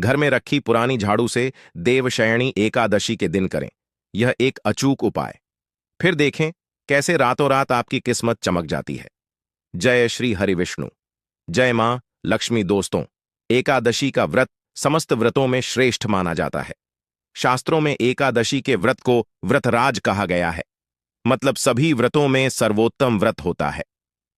घर में रखी पुरानी झाड़ू से देवशयनी एकादशी के दिन करें। यह एक अचूक उपाय। फिर देखें कैसे रातों रात आपकी किस्मत चमक जाती है। जय श्री हरि विष्णु। जय मां लक्ष्मी। दोस्तों, एकादशी का व्रत समस्त व्रतों में श्रेष्ठ माना जाता है। शास्त्रों में एकादशी के व्रत को व्रतराज कहा गया है, मतलब सभी व्रतों में सर्वोत्तम व्रत होता है।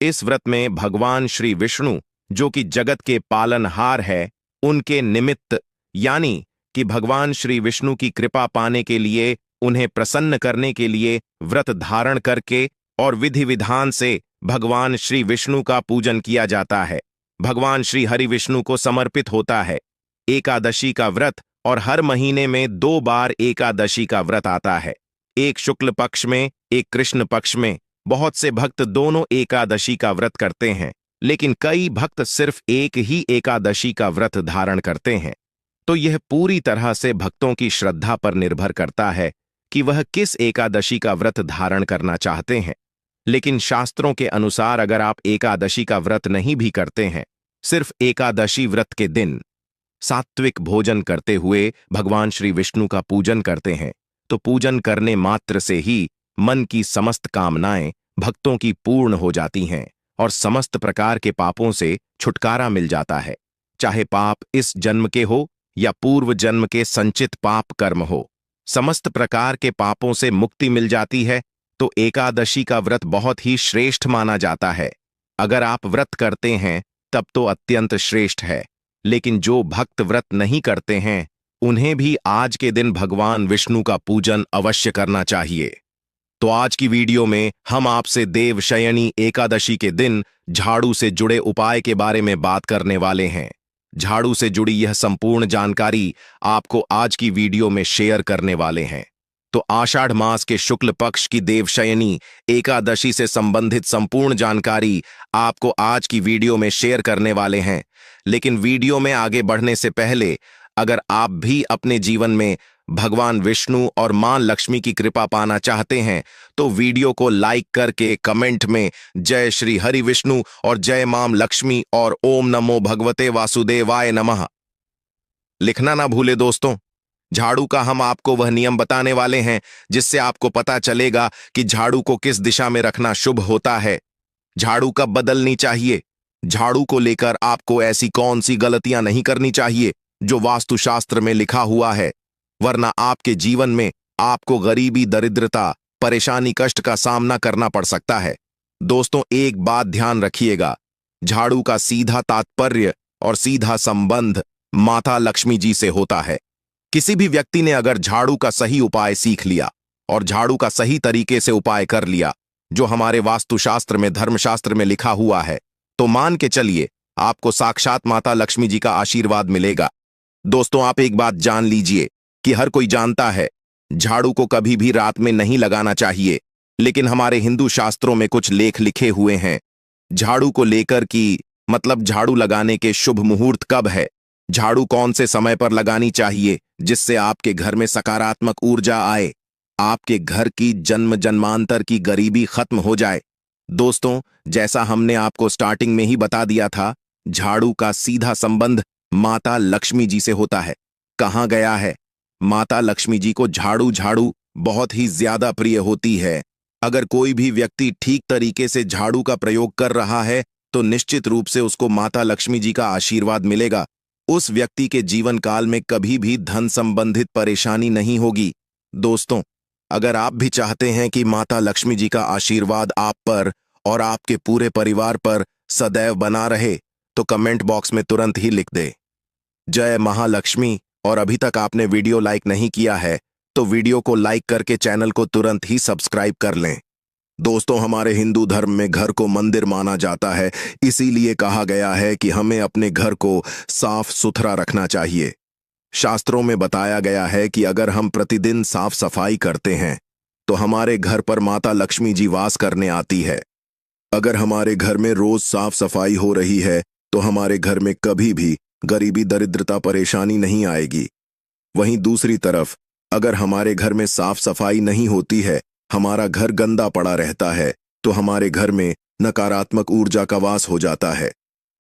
इस व्रत में भगवान श्री विष्णु, जो कि जगत के पालनहार है, उनके निमित्त यानी कि भगवान श्री विष्णु की कृपा पाने के लिए, उन्हें प्रसन्न करने के लिए व्रत धारण करके और विधि विधान से भगवान श्री विष्णु का पूजन किया जाता है। भगवान श्री हरि विष्णु को समर्पित होता है एकादशी का व्रत। और हर महीने में 2 बार एकादशी का व्रत आता है, एक शुक्ल पक्ष में, एक कृष्ण पक्ष में। बहुत से भक्त दोनों एकादशी का व्रत करते हैं, लेकिन कई भक्त सिर्फ एक ही एकादशी का व्रत धारण करते हैं। तो यह पूरी तरह से भक्तों की श्रद्धा पर निर्भर करता है कि वह किस एकादशी का व्रत धारण करना चाहते हैं। लेकिन शास्त्रों के अनुसार अगर आप एकादशी का व्रत नहीं भी करते हैं, सिर्फ एकादशी व्रत के दिन सात्विक भोजन करते हुए भगवान श्री विष्णु का पूजन करते हैं, तो पूजन करने मात्र से ही मन की समस्त कामनाएं भक्तों की पूर्ण हो जाती हैं और समस्त प्रकार के पापों से छुटकारा मिल जाता है। चाहे पाप इस जन्म के हो या पूर्व जन्म के संचित पाप कर्म हो, समस्त प्रकार के पापों से मुक्ति मिल जाती है। तो एकादशी का व्रत बहुत ही श्रेष्ठ माना जाता है। अगर आप व्रत करते हैं तब तो अत्यंत श्रेष्ठ है, लेकिन जो भक्त व्रत नहीं करते हैं, उन्हें भी आज के दिन भगवान विष्णु का पूजन अवश्य करना चाहिए। तो आज की वीडियो में हम आपसे देवशयनी एकादशी के दिन झाड़ू से जुड़े उपाय के बारे में बात करने वाले हैं। झाड़ू से जुड़ी यह संपूर्ण जानकारी आपको आज की वीडियो में शेयर करने वाले हैं। तो आषाढ़ मास के शुक्ल पक्ष की देवशयनी एकादशी से संबंधित संपूर्ण जानकारी आपको आज की वीडियो में शेयर करने वाले हैं। लेकिन वीडियो में आगे बढ़ने से पहले, अगर आप भी अपने जीवन में भगवान विष्णु और मां लक्ष्मी की कृपा पाना चाहते हैं, तो वीडियो को लाइक करके कमेंट में जय श्री हरि विष्णु और जय मां लक्ष्मी और ओम नमो भगवते वासुदेवाय नमः लिखना ना भूले। दोस्तों, झाड़ू का हम आपको वह नियम बताने वाले हैं जिससे आपको पता चलेगा कि झाड़ू को किस दिशा में रखना शुभ होता है, झाड़ू कब बदलनी चाहिए, झाड़ू को लेकर आपको ऐसी कौन सी गलतियां नहीं करनी चाहिए जो वास्तुशास्त्र में लिखा हुआ है, वरना आपके जीवन में आपको गरीबी, दरिद्रता, परेशानी, कष्ट का सामना करना पड़ सकता है। दोस्तों, एक बात ध्यान रखिएगा, झाड़ू का सीधा तात्पर्य और सीधा संबंध माता लक्ष्मी जी से होता है। किसी भी व्यक्ति ने अगर झाड़ू का सही उपाय सीख लिया और झाड़ू का सही तरीके से उपाय कर लिया, जो हमारे वास्तुशास्त्र में, धर्मशास्त्र में लिखा हुआ है, तो मान के चलिए आपको साक्षात माता लक्ष्मी जी का आशीर्वाद मिलेगा। दोस्तों, आप एक बात जान लीजिए कि हर कोई जानता है झाड़ू को कभी भी रात में नहीं लगाना चाहिए, लेकिन हमारे हिंदू शास्त्रों में कुछ लेख लिखे हुए हैं झाड़ू को लेकर कि मतलब झाड़ू लगाने के शुभ मुहूर्त कब है, झाड़ू कौन से समय पर लगानी चाहिए जिससे आपके घर में सकारात्मक ऊर्जा आए, आपके घर की जन्म जन्मांतर की गरीबी खत्म हो जाए। दोस्तों, जैसा हमने आपको स्टार्टिंग में ही बता दिया था, झाड़ू का सीधा संबंध माता लक्ष्मी जी से होता है। कहाँ गया है, माता लक्ष्मी जी को झाड़ू बहुत ही ज्यादा प्रिय होती है। अगर कोई भी व्यक्ति ठीक तरीके से झाड़ू का प्रयोग कर रहा है, तो निश्चित रूप से उसको माता लक्ष्मी जी का आशीर्वाद मिलेगा। उस व्यक्ति के जीवन काल में कभी भी धन संबंधित परेशानी नहीं होगी। दोस्तों, अगर आप भी चाहते हैं कि माता लक्ष्मी जी का आशीर्वाद आप पर और आपके पूरे परिवार पर सदैव बना रहे, तो कमेंट बॉक्स में तुरंत ही लिख दे जय महालक्ष्मी। और अभी तक आपने वीडियो लाइक नहीं किया है, तो वीडियो को लाइक करके चैनल को तुरंत ही सब्सक्राइब कर लें। दोस्तों, हमारे हिंदू धर्म में घर को मंदिर माना जाता है, इसीलिए कहा गया है कि हमें अपने घर को साफ सुथरा रखना चाहिए। शास्त्रों में बताया गया है कि अगर हम प्रतिदिन साफ सफाई करते हैं, तो हमारे घर पर माता लक्ष्मी जी वास करने आती है। अगर हमारे घर में रोज साफ सफाई हो रही है, तो हमारे घर में कभी भी गरीबी, दरिद्रता, परेशानी नहीं आएगी। वहीं दूसरी तरफ अगर हमारे घर में साफ सफाई नहीं होती है, हमारा घर गंदा पड़ा रहता है, तो हमारे घर में नकारात्मक ऊर्जा का वास हो जाता है।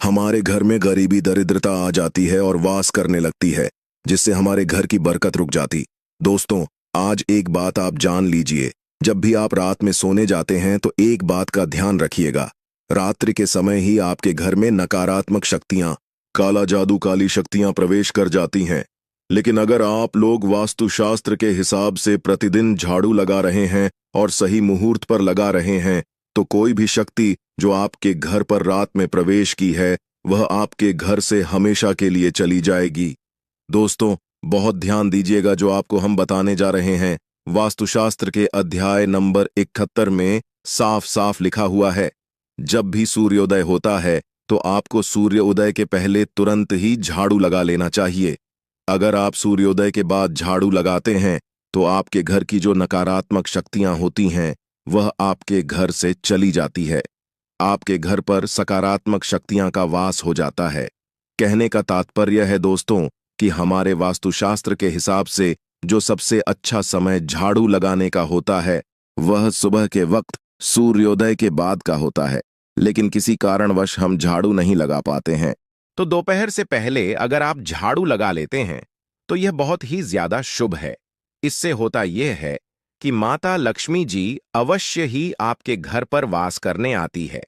हमारे घर में गरीबी दरिद्रता आ जाती है और वास करने लगती है, जिससे हमारे घर की बरकत रुक जाती। दोस्तों, आज एक बात आप जान लीजिए। जब भी आप रात में सोने जाते हैं तो एक बात का ध्यान रखिएगा। रात्रि के समय ही आपके घर में नकारात्मक शक्तियां, काला जादू, काली शक्तियां प्रवेश कर जाती हैं। लेकिन अगर आप लोग वास्तुशास्त्र के हिसाब से प्रतिदिन झाड़ू लगा रहे हैं और सही मुहूर्त पर लगा रहे हैं, तो कोई भी शक्ति जो आपके घर पर रात में प्रवेश की है, वह आपके घर से हमेशा के लिए चली जाएगी। दोस्तों, बहुत ध्यान दीजिएगा जो आपको हम बताने जा रहे हैं। वास्तुशास्त्र के अध्याय नंबर 71 में साफ साफ लिखा हुआ है, जब भी सूर्योदय होता है तो आपको सूर्योदय के पहले तुरंत ही झाड़ू लगा लेना चाहिए। अगर आप सूर्योदय के बाद झाड़ू लगाते हैं तो आपके घर की जो नकारात्मक शक्तियां होती हैं, वह आपके घर से चली जाती है। आपके घर पर सकारात्मक शक्तियां का वास हो जाता है। कहने का तात्पर्य है दोस्तों कि हमारे वास्तुशास्त्र के हिसाब से जो सबसे अच्छा समय झाड़ू लगाने का होता है, वह सुबह के वक्त सूर्योदय के बाद का होता है। लेकिन किसी कारणवश हम झाड़ू नहीं लगा पाते हैं। तो दोपहर से पहले अगर आप झाड़ू लगा लेते हैं तो यह बहुत ही ज्यादा शुभ है। इससे होता यह है कि माता लक्ष्मी जी अवश्य ही आपके घर पर वास करने आती है।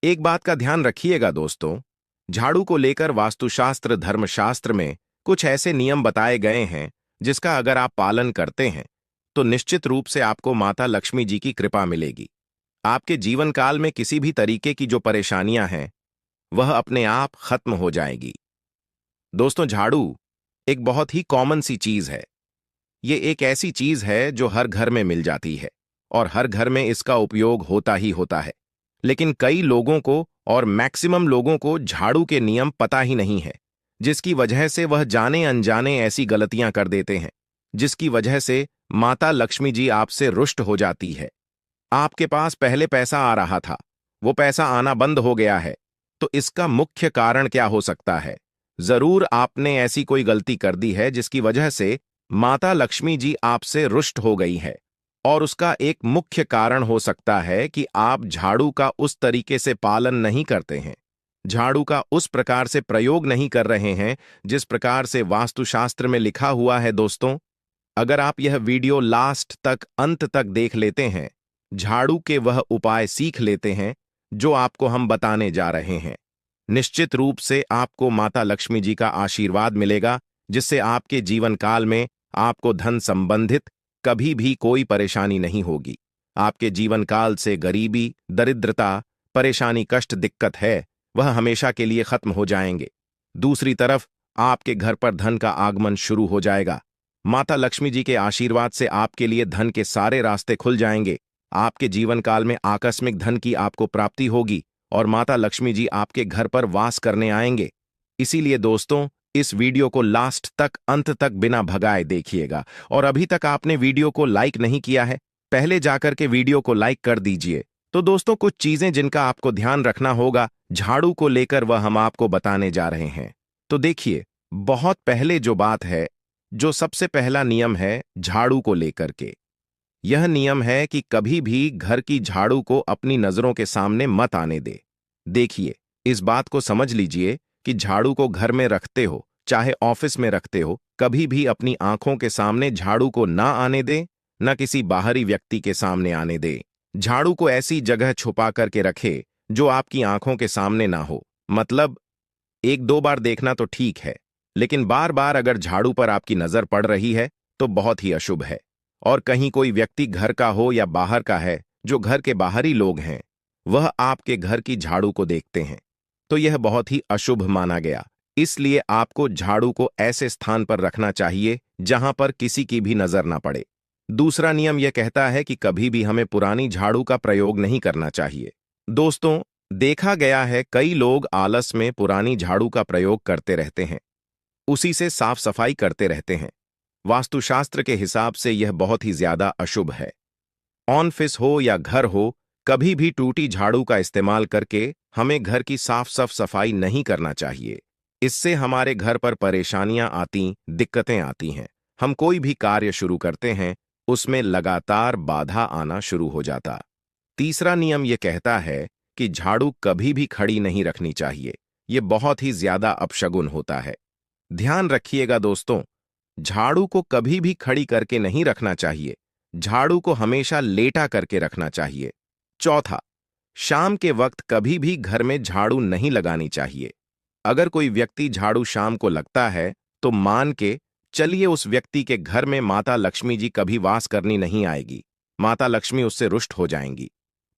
एक बात का ध्यान रखिएगा दोस्तों, झाड़ू को लेकर वास्तुशास्त्र धर्मशास्त्र में कुछ ऐसे नियम बताए गए हैं जिसका अगर आप पालन करते हैं तो निश्चित रूप से आपको माता लक्ष्मी जी की कृपा मिलेगी। आपके जीवन काल में किसी भी तरीके की जो परेशानियां हैं वह अपने आप खत्म हो जाएगी। दोस्तों, झाड़ू एक बहुत ही कॉमन सी चीज है। ये एक ऐसी चीज है जो हर घर में मिल जाती है और हर घर में इसका उपयोग होता ही होता है। लेकिन कई लोगों को और मैक्सिमम लोगों को झाड़ू के नियम पता ही नहीं है, जिसकी वजह से वह जाने अनजाने ऐसी गलतियां कर देते हैं, जिसकी वजह से माता लक्ष्मी जी आपसे रुष्ट हो जाती है। आपके पास पहले पैसा आ रहा था, वो पैसा आना बंद हो गया है। तो इसका मुख्य कारण क्या हो सकता है? जरूर आपने ऐसी कोई गलती कर दी है जिसकी वजह से माता लक्ष्मी जी आपसे रुष्ट हो गई है। और उसका एक मुख्य कारण हो सकता है कि आप झाड़ू का उस तरीके से पालन नहीं करते हैं, झाड़ू का उस प्रकार से प्रयोग नहीं कर रहे हैं जिस प्रकार से वास्तुशास्त्र में लिखा हुआ है। दोस्तों, अगर आप यह वीडियो लास्ट तक, अंत तक देख लेते हैं, झाड़ू के वह उपाय सीख लेते हैं जो आपको हम बताने जा रहे हैं, निश्चित रूप से आपको माता लक्ष्मी जी का आशीर्वाद मिलेगा, जिससे आपके जीवन काल में आपको धन संबंधित कभी भी कोई परेशानी नहीं होगी। आपके जीवन काल से गरीबी, दरिद्रता, परेशानी, कष्ट, दिक्कत है, वह हमेशा के लिए खत्म हो जाएंगे। दूसरी तरफ आपके घर पर धन का आगमन शुरू हो जाएगा। माता लक्ष्मी जी के आशीर्वाद से आपके लिए धन के सारे रास्ते खुल जाएंगे। आपके जीवन काल में आकस्मिक धन की आपको प्राप्ति होगी और माता लक्ष्मी जी आपके घर पर वास करने आएंगे। इसीलिए दोस्तों, इस वीडियो को लास्ट तक, अंत तक बिना भगाए देखिएगा। और अभी तक आपने वीडियो को लाइक नहीं किया है, पहले जाकर के वीडियो को लाइक कर दीजिए। तो दोस्तों, कुछ चीजें जिनका आपको ध्यान रखना होगा झाड़ू को लेकर, वह हम आपको बताने जा रहे हैं। तो देखिए, बहुत पहले जो बात है, जो सबसे पहला नियम है झाड़ू को लेकर के, यह नियम है कि कभी भी घर की झाड़ू को अपनी नजरों के सामने मत आने दे। देखिए, इस बात को समझ लीजिए कि झाड़ू को घर में रखते हो, चाहे ऑफिस में रखते हो, कभी भी अपनी आंखों के सामने झाड़ू को ना आने दे, न किसी बाहरी व्यक्ति के सामने आने दे। झाड़ू को ऐसी जगह छुपा करके रखे जो आपकी आंखों के सामने ना हो। मतलब, एक दो बार देखना तो ठीक है, लेकिन बार बार अगर झाड़ू पर आपकी नजर पड़ रही है तो बहुत ही अशुभ है। और कहीं कोई व्यक्ति घर का हो या बाहर का है, जो घर के बाहरी लोग हैं, वह आपके घर की झाड़ू को देखते हैं, तो यह बहुत ही अशुभ माना गया। इसलिए आपको झाड़ू को ऐसे स्थान पर रखना चाहिए जहां पर किसी की भी नजर ना पड़े। दूसरा नियम यह कहता है कि कभी भी हमें पुरानी झाड़ू का प्रयोग नहीं करना चाहिए। दोस्तों, देखा गया है कई लोग आलस में पुरानी झाड़ू का प्रयोग करते रहते हैं, उसी से साफ सफाई करते रहते हैं। वास्तुशास्त्र के हिसाब से यह बहुत ही ज्यादा अशुभ है। ऑफिस हो या घर हो, कभी भी टूटी झाड़ू का इस्तेमाल करके हमें घर की साफ सफाई नहीं करना चाहिए। इससे हमारे घर पर परेशानियां आती, दिक्कतें आती हैं। हम कोई भी कार्य शुरू करते हैं, उसमें लगातार बाधा आना शुरू हो जाता। तीसरा नियम यह कहता है कि झाड़ू कभी भी खड़ी नहीं रखनी चाहिए। ये बहुत ही ज्यादा अपशगुन होता है। ध्यान रखिएगा दोस्तों, झाड़ू को कभी भी खड़ी करके नहीं रखना चाहिए। झाड़ू को हमेशा लेटा करके रखना चाहिए। चौथा, शाम के वक्त कभी भी घर में झाड़ू नहीं लगानी चाहिए। अगर कोई व्यक्ति झाड़ू शाम को लगता है तो मान के चलिए उस व्यक्ति के घर में माता लक्ष्मी जी कभी वास करनी नहीं आएगी। माता लक्ष्मी उससे रुष्ट हो जाएंगी।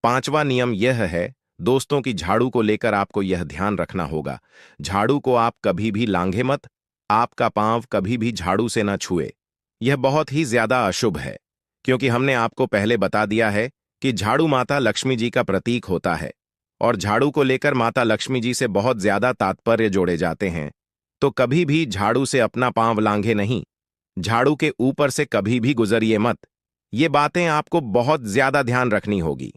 पांचवा नियम यह है दोस्तों कि झाड़ू को लेकर आपको यह ध्यान रखना होगा, झाड़ू को आप कभी भी लांघे मत। आपका पांव कभी भी झाड़ू से न छुए। यह बहुत ही ज्यादा अशुभ है, क्योंकि हमने आपको पहले बता दिया है कि झाड़ू माता लक्ष्मी जी का प्रतीक होता है और झाड़ू को लेकर माता लक्ष्मी जी से बहुत ज्यादा तात्पर्य जोड़े जाते हैं। तो कभी भी झाड़ू से अपना पांव लांघे नहीं, झाड़ू के ऊपर से कभी भी गुजरिए मत। ये बातें आपको बहुत ज्यादा ध्यान रखनी होगी।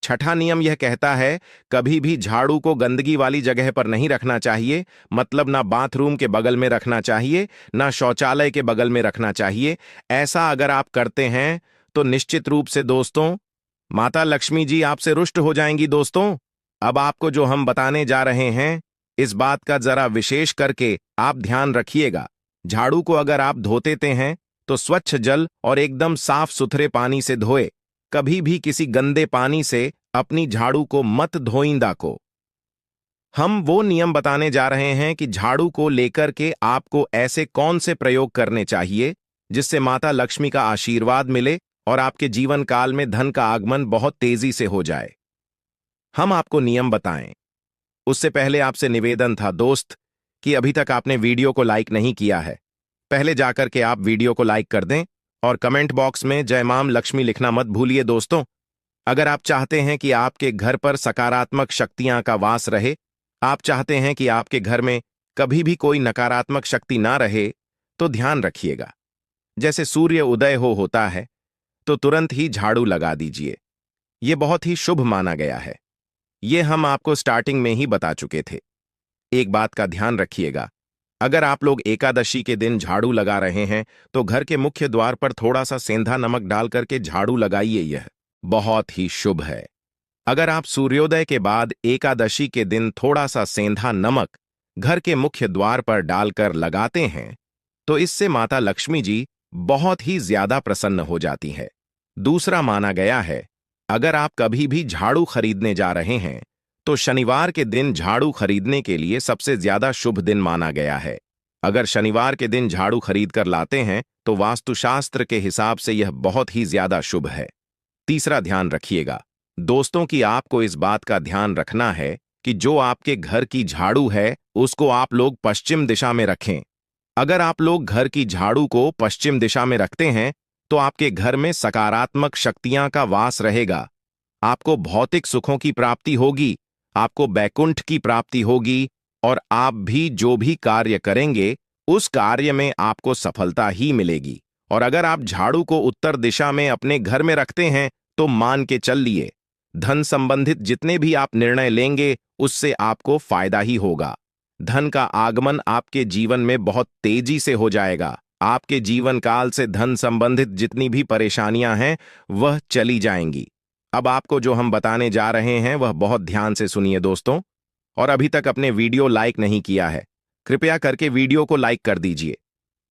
छठा नियम यह कहता है कभी भी झाड़ू को गंदगी वाली जगह पर नहीं रखना चाहिए, मतलब ना बाथरूम के बगल में रखना चाहिए, ना शौचालय के बगल में रखना चाहिए। ऐसा अगर आप करते हैं तो निश्चित रूप से दोस्तों माता लक्ष्मी जी आपसे रुष्ट हो जाएंगी। दोस्तों, अब आपको जो हम बताने जा रहे हैं इस बात का जरा विशेष करके आप ध्यान रखिएगा। झाड़ू को अगर आप धोते हैं तो स्वच्छ जल और एकदम साफ सुथरे पानी से धोए। कभी भी किसी गंदे पानी से अपनी झाड़ू को मत धोइंदा को। हम वो नियम बताने जा रहे हैं कि झाड़ू को लेकर के आपको ऐसे कौन से प्रयोग करने चाहिए जिससे माता लक्ष्मी का आशीर्वाद मिले और आपके जीवन काल में धन का आगमन बहुत तेजी से हो जाए। हम आपको नियम बताएं उससे पहले आपसे निवेदन था दोस्त कि अभी तक आपने वीडियो को लाइक नहीं किया है, पहले जाकर के आप वीडियो को लाइक कर दें और कमेंट बॉक्स में जय मां लक्ष्मी लिखना मत भूलिए। दोस्तों, अगर आप चाहते हैं कि आपके घर पर सकारात्मक शक्तियां का वास रहे, आप चाहते हैं कि आपके घर में कभी भी कोई नकारात्मक शक्ति ना रहे, तो ध्यान रखिएगा, जैसे सूर्य उदय होता है तो तुरंत ही झाड़ू लगा दीजिए। यह बहुत ही शुभ माना गया है। यह हम आपको स्टार्टिंग में ही बता चुके थे। एक बात का ध्यान रखिएगा, अगर आप लोग एकादशी के दिन झाड़ू लगा रहे हैं तो घर के मुख्य द्वार पर थोड़ा सा सेंधा नमक डाल करके झाड़ू लगाइए, यह बहुत ही शुभ है। अगर आप सूर्योदय के बाद एकादशी के दिन थोड़ा सा सेंधा नमक घर के मुख्य द्वार पर डालकर लगाते हैं तो इससे माता लक्ष्मी जी बहुत ही ज्यादा प्रसन्न हो जाती है। दूसरा माना गया है, अगर आप कभी भी झाड़ू खरीदने जा रहे हैं तो शनिवार के दिन झाड़ू खरीदने के लिए सबसे ज्यादा शुभ दिन माना गया है। अगर शनिवार के दिन झाड़ू खरीद कर लाते हैं तो वास्तुशास्त्र के हिसाब से यह बहुत ही ज्यादा शुभ है। तीसरा ध्यान रखिएगा दोस्तों कि आपको इस बात का ध्यान रखना है कि जो आपके घर की झाड़ू है उसको आप लोग पश्चिम दिशा में रखें। अगर आप लोग घर की झाड़ू को पश्चिम दिशा में रखते हैं तो आपके घर में सकारात्मक शक्तियां का वास रहेगा। आपको भौतिक सुखों की प्राप्ति होगी, आपको बैकुंठ की प्राप्ति होगी और आप भी जो भी कार्य करेंगे उस कार्य में आपको सफलता ही मिलेगी। और अगर आप झाड़ू को उत्तर दिशा में अपने घर में रखते हैं तो मान के चल लिए धन संबंधित जितने भी आप निर्णय लेंगे उससे आपको फायदा ही होगा। धन का आगमन आपके जीवन में बहुत तेजी से हो जाएगा। आपके जीवन काल से धन संबंधित जितनी भी परेशानियां हैं वह चली जाएंगी। अब आपको जो हम बताने जा रहे हैं वह बहुत ध्यान से सुनिए दोस्तों, और अभी तक अपने वीडियो लाइक नहीं किया है कृपया करके वीडियो को लाइक कर दीजिए।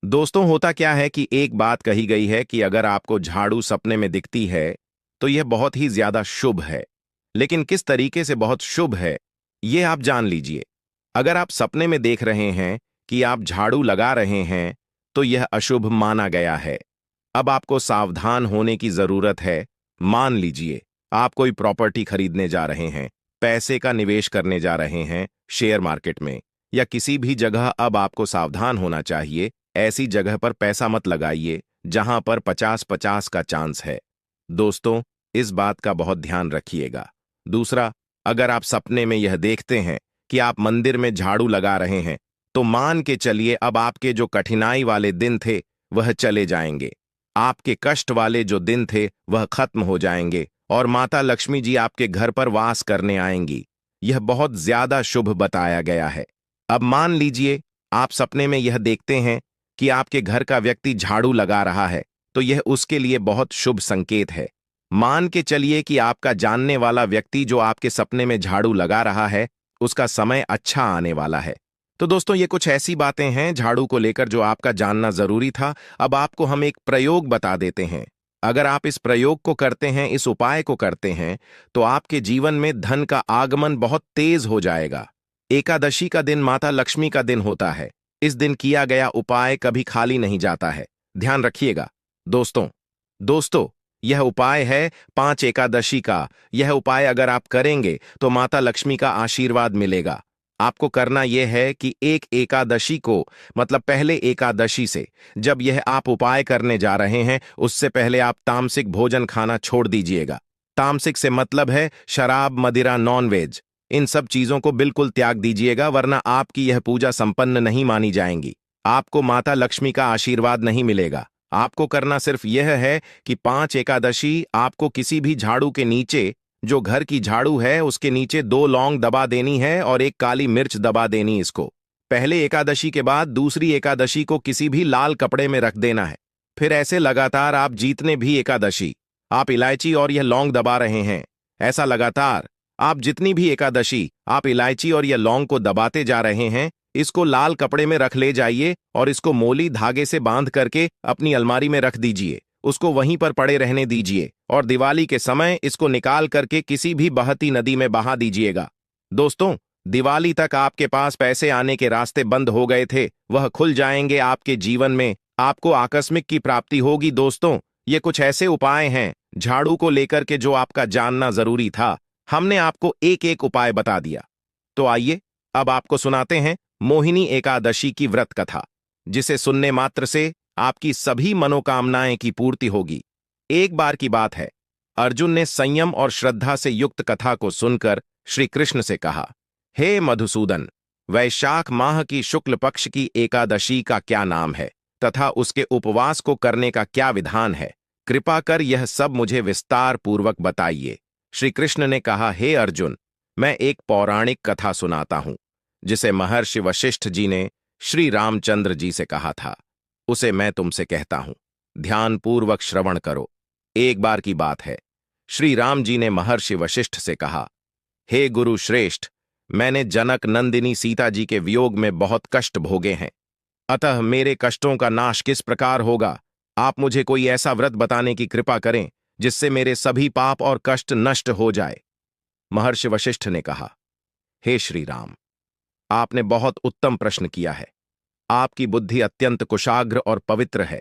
दोस्तों, होता क्या है कि एक बात कही गई है कि अगर आपको झाड़ू सपने में दिखती है तो यह बहुत ही ज्यादा शुभ है, लेकिन किस तरीके से बहुत शुभ है यह आप जान लीजिए। अगर आप सपने में देख रहे हैं कि आप झाड़ू लगा रहे हैं तो यह अशुभ माना गया है। अब आपको सावधान होने की जरूरत है। मान लीजिए आप कोई प्रॉपर्टी खरीदने जा रहे हैं, पैसे का निवेश करने जा रहे हैं शेयर मार्केट में या किसी भी जगह, अब आपको सावधान होना चाहिए। ऐसी जगह पर पैसा मत लगाइए जहां पर 50-50 का चांस है। दोस्तों, इस बात का बहुत ध्यान रखिएगा। दूसरा, अगर आप सपने में यह देखते हैं कि आप मंदिर में झाड़ू लगा रहे हैं तो मान के चलिए अब आपके जो कठिनाई वाले दिन थे वह चले जाएंगे। आपके कष्ट वाले जो दिन थे वह खत्म हो जाएंगे और माता लक्ष्मी जी आपके घर पर वास करने आएंगी। यह बहुत ज्यादा शुभ बताया गया है। अब मान लीजिए आप सपने में यह देखते हैं कि आपके घर का व्यक्ति झाड़ू लगा रहा है तो यह उसके लिए बहुत शुभ संकेत है। मान के चलिए कि आपका जानने वाला व्यक्ति जो आपके सपने में झाड़ू लगा रहा है उसका समय अच्छा आने वाला है। तो दोस्तों, ये कुछ ऐसी बातें हैं झाड़ू को लेकर जो आपका जानना जरूरी था। अब आपको हम एक प्रयोग बता देते हैं। अगर आप इस प्रयोग को करते हैं, इस उपाय को करते हैं, तो आपके जीवन में धन का आगमन बहुत तेज हो जाएगा। एकादशी का दिन माता लक्ष्मी का दिन होता है। इस दिन किया गया उपाय कभी खाली नहीं जाता है। ध्यान रखिएगा दोस्तों। दोस्तों, यह उपाय है 5 एकादशी का। यह उपाय अगर आप करेंगे तो माता लक्ष्मी का आशीर्वाद मिलेगा। आपको करना यह है कि एक एकादशी को, मतलब पहले एकादशी से जब यह आप उपाय करने जा रहे हैं, उससे पहले आप तामसिक भोजन खाना छोड़ दीजिएगा। तामसिक से मतलब है शराब, मदिरा, नॉनवेज। इन सब चीजों को बिल्कुल त्याग दीजिएगा, वरना आपकी यह पूजा संपन्न नहीं मानी जाएंगी। आपको माता लक्ष्मी का आशीर्वाद नहीं मिलेगा। आपको करना सिर्फ यह है कि 5 एकादशी आपको किसी भी झाड़ू के नीचे, जो घर की झाड़ू है उसके नीचे 2 लौंग दबा देनी है और 1 काली मिर्च दबा देनी। इसको पहले एकादशी के बाद दूसरी एकादशी को किसी भी लाल कपड़े में रख देना है। फिर ऐसे लगातार आप जितने भी एकादशी आप इलायची और यह लौंग दबा रहे हैं, ऐसा लगातार आप जितनी भी एकादशी आप इलायची और यह लौंग को दबाते जा रहे हैं, इसको लाल कपड़े में रख ले जाइए और इसको मोली धागे से बांध करके अपनी अलमारी में रख दीजिए। उसको वहीं पर पड़े रहने दीजिए और दिवाली के समय इसको निकाल करके किसी भी बहती नदी में बहा दीजिएगा। दोस्तों, दिवाली तक आपके पास पैसे आने के रास्ते बंद हो गए थे, वह खुल जाएंगे आपके जीवन में। आपको आकस्मिक की प्राप्ति होगी। दोस्तों, ये कुछ ऐसे उपाय हैं झाड़ू को लेकर के जो आपका जानना जरूरी था। हमने आपको एक एक उपाय बता दिया। तो आइए अब आपको सुनाते हैं मोहिनी एकादशी की व्रत कथा, जिसे सुनने मात्र से आपकी सभी मनोकामनाएं की पूर्ति होगी। एक बार की बात है, अर्जुन ने संयम और श्रद्धा से युक्त कथा को सुनकर श्री कृष्ण से कहा, हे मधुसूदन, वैशाख माह की शुक्ल पक्ष की एकादशी का क्या नाम है तथा उसके उपवास को करने का क्या विधान है? कृपा कर यह सब मुझे विस्तार पूर्वक बताइए। श्री कृष्ण ने कहा, हे अर्जुन, मैं एक पौराणिक कथा सुनाता हूं जिसे महर्षि वशिष्ठ जी ने श्री रामचंद्र जी से कहा था। उसे मैं तुमसे कहता हूं, ध्यानपूर्वक श्रवण करो। एक बार की बात है, श्री राम जी ने महर्षि वशिष्ठ से कहा, हे गुरु श्रेष्ठ, मैंने जनक नंदिनी सीता जी के वियोग में बहुत कष्ट भोगे हैं, अतः मेरे कष्टों का नाश किस प्रकार होगा? आप मुझे कोई ऐसा व्रत बताने की कृपा करें जिससे मेरे सभी पाप और कष्ट नष्ट हो जाए। महर्षि वशिष्ठ ने कहा, हे श्री राम, आपने बहुत उत्तम प्रश्न किया है। आपकी बुद्धि अत्यंत कुशाग्र और पवित्र है।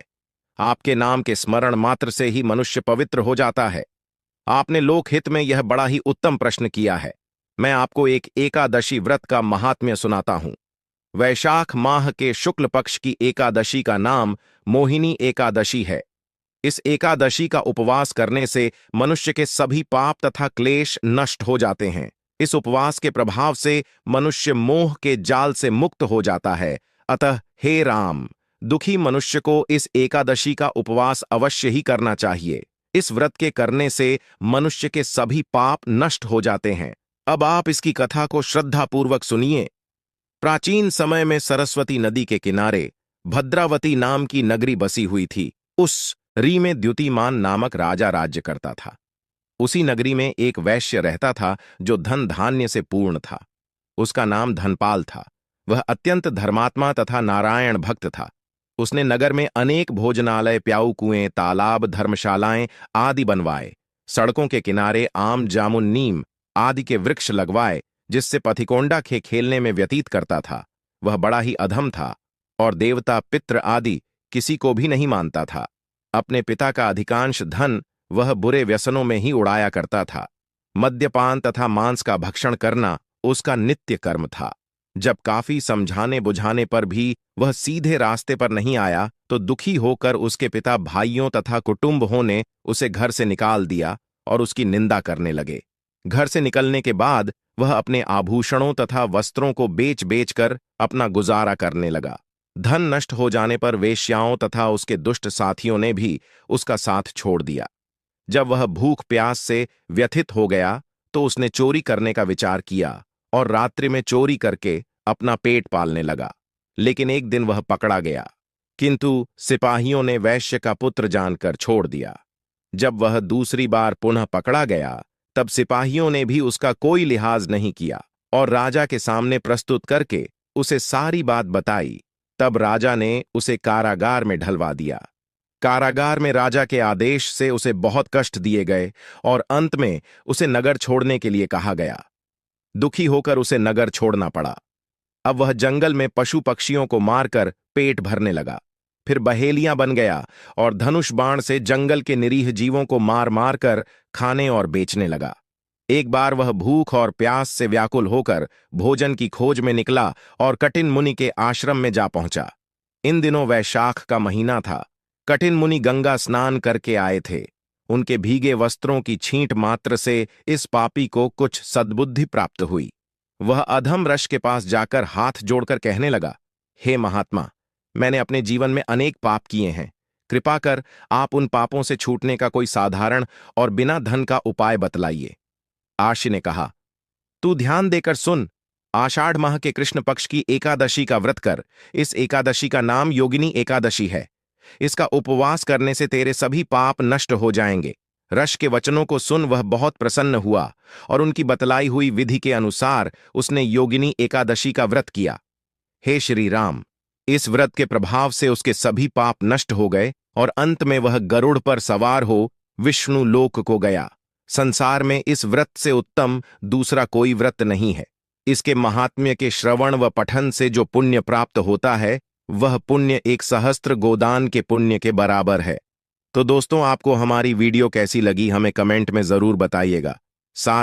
आपके नाम के स्मरण मात्र से ही मनुष्य पवित्र हो जाता है। आपने लोकहित में यह बड़ा ही उत्तम प्रश्न किया है। मैं आपको एक एकादशी व्रत का महात्म्य सुनाता हूं। वैशाख माह के शुक्ल पक्ष की एकादशी का नाम मोहिनी एकादशी है। इस एकादशी का उपवास करने से मनुष्य के सभी पाप तथा क्लेश नष्ट हो जाते हैं। इस उपवास के प्रभाव से मनुष्य मोह के जाल से मुक्त हो जाता है। अतः हे राम, दुखी मनुष्य को इस एकादशी का उपवास अवश्य ही करना चाहिए। इस व्रत के करने से मनुष्य के सभी पाप नष्ट हो जाते हैं। अब आप इसकी कथा को श्रद्धापूर्वक सुनिए। प्राचीन समय में सरस्वती नदी के किनारे भद्रावती नाम की नगरी बसी हुई थी। उस री में द्युतिमान नामक राजा राज्य करता था। उसी नगरी में एक वैश्य रहता था जो धन धान्य से पूर्ण था। उसका नाम धनपाल था। वह अत्यंत धर्मात्मा तथा नारायण भक्त था। उसने नगर में अनेक भोजनालय, प्याऊ कुएं, तालाब, धर्मशालाएं आदि बनवाए। सड़कों के किनारे आम, जामुन, नीम आदि के वृक्ष लगवाए, जिससे पथिकोंडा खेलने में व्यतीत करता था। वह बड़ा ही अधम था और देवता, पितृ आदि किसी को भी नहीं मानता था। अपने पिता का अधिकांश धन वह बुरे व्यसनों में ही उड़ाया करता था। मद्यपान तथा मांस का भक्षण करना उसका नित्य कर्म था। जब काफी समझाने बुझाने पर भी वह सीधे रास्ते पर नहीं आया, तो दुखी होकर उसके पिता, भाइयों तथा कुटुंबों ने उसे घर से निकाल दिया और उसकी निंदा करने लगे। घर से निकलने के बाद वह अपने आभूषणों तथा वस्त्रों को बेच बेचकर अपना गुजारा करने लगा। धन नष्ट हो जाने पर वेश्याओं तथा उसके दुष्ट साथियों ने भी उसका साथ छोड़ दिया। जब वह भूख प्यास से व्यथित हो गया तो उसने चोरी करने का विचार किया और रात्रि में चोरी करके अपना पेट पालने लगा। लेकिन एक दिन वह पकड़ा गया, किंतु सिपाहियों ने वैश्य का पुत्र जानकर छोड़ दिया। जब वह दूसरी बार पुनः पकड़ा गया, तब सिपाहियों ने भी उसका कोई लिहाज नहीं किया और राजा के सामने प्रस्तुत करके उसे सारी बात बताई। तब राजा ने उसे कारागार में ढलवा दिया। कारागार में राजा के आदेश से उसे बहुत कष्ट दिए गए और अंत में उसे नगर छोड़ने के लिए कहा गया। दुखी होकर उसे नगर छोड़ना पड़ा। अब वह जंगल में पशु पक्षियों को मारकर पेट भरने लगा, फिर बहेलियां बन गया और धनुष बाण से जंगल के निरीह जीवों को मार मार कर खाने और बेचने लगा। एक बार वह भूख और प्यास से व्याकुल होकर भोजन की खोज में निकला और कठिन मुनि के आश्रम में जा पहुंचा। इन दिनों वैशाख का महीना था। कठिन मुनि गंगा स्नान करके आए थे। उनके भीगे वस्त्रों की छींट मात्र से इस पापी को कुछ सद्बुद्धि प्राप्त हुई। वह अधम ऋषि के पास जाकर हाथ जोड़कर कहने लगा, हे महात्मा, मैंने अपने जीवन में अनेक पाप किए हैं। कृपा कर आप उन पापों से छूटने का कोई साधारण और बिना धन का उपाय बतलाइए। आर्षि ने कहा, तू ध्यान देकर सुन। आषाढ़ माह के कृष्ण पक्ष की एकादशी का व्रत कर। इस एकादशी का नाम योगिनी एकादशी है। इसका उपवास करने से तेरे सभी पाप नष्ट हो जाएंगे। ऋषि के वचनों को सुन वह बहुत प्रसन्न हुआ और उनकी बतलाई हुई विधि के अनुसार उसने योगिनी एकादशी का व्रत किया। हे श्री राम, इस व्रत के प्रभाव से उसके सभी पाप नष्ट हो गए और अंत में वह गरुड़ पर सवार हो विष्णु लोक को गया। संसार में इस व्रत से उत्तम दूसरा कोई व्रत नहीं है। इसके महात्म्य के श्रवण व पठन से जो पुण्य प्राप्त होता है वह पुण्य 1,000 गोदान के पुण्य के बराबर है। तो दोस्तों, आपको हमारी वीडियो कैसी लगी हमें कमेंट में जरूर बताइएगा। साथ